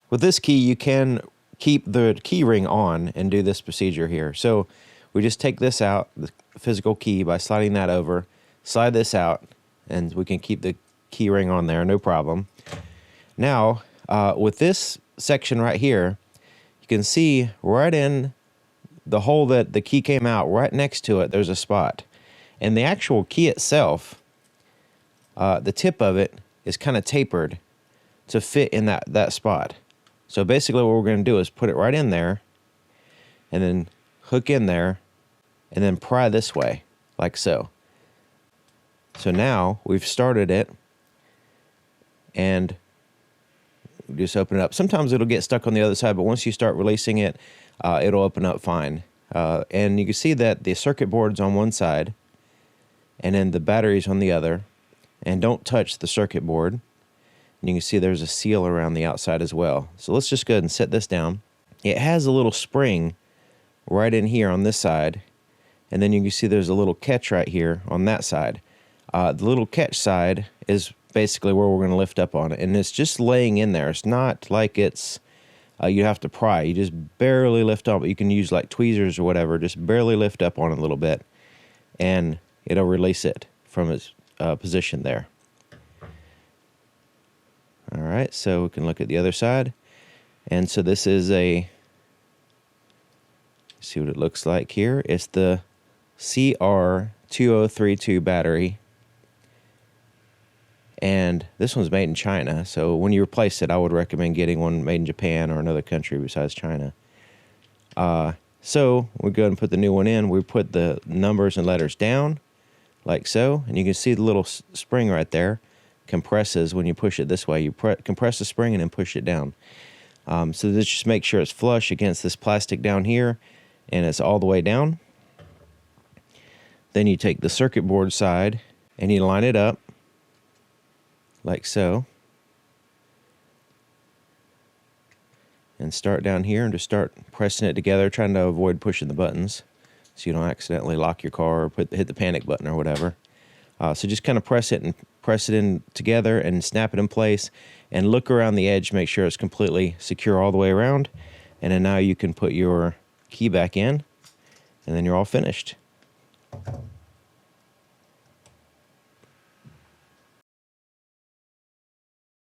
With this key, you can keep the key ring on and do this procedure here. So we just take this out, the physical key, by sliding that over, slide this out, and we can keep the key ring on there, no problem. Now, with this section right here, you can see right in the hole that the key came out, right next to it, there's a spot. And the actual key itself, the tip of it is kind of tapered to fit in that spot. So basically what we're going to do is put it right in there and then hook in there and then pry this way, like so. So now we've started it and just open it up. Sometimes it'll get stuck on the other side, but once you start releasing it, it'll open up fine. And you can see that the circuit board's on one side and then the battery's on the other. And don't touch the circuit board. And you can see there's a seal around the outside as well. So let's just go ahead and set this down. It has a little spring right in here on this side. And then you can see there's a little catch right here on that side. The little catch side is basically where we're going to lift up on it. And it's just laying in there. It's not like it's you have to pry. You just barely lift up. You can use like tweezers or whatever. Just barely lift up on it a little bit. And it'll release it from its position there. All right, so we can look at the other side. And so this is see what it looks like here. It's the CR2032 battery. And this one's made in China. So when you replace it, I would recommend getting one made in Japan or another country besides China. So we go ahead and put the new one in. We put the numbers and letters down, like so. And you can see the little spring right there compresses when you push it this way. You compress the spring and then push it down. So this just make sure it's flush against this plastic down here and it's all the way down. Then you take the circuit board side and you line it up like so. And start down here and just start pressing it together, trying to avoid pushing the buttons so you don't accidentally lock your car or hit the panic button or whatever. So just kind of press it in together and snap it in place and look around the edge, make sure it's completely secure all the way around. And then now you can put your key back in and then you're all finished.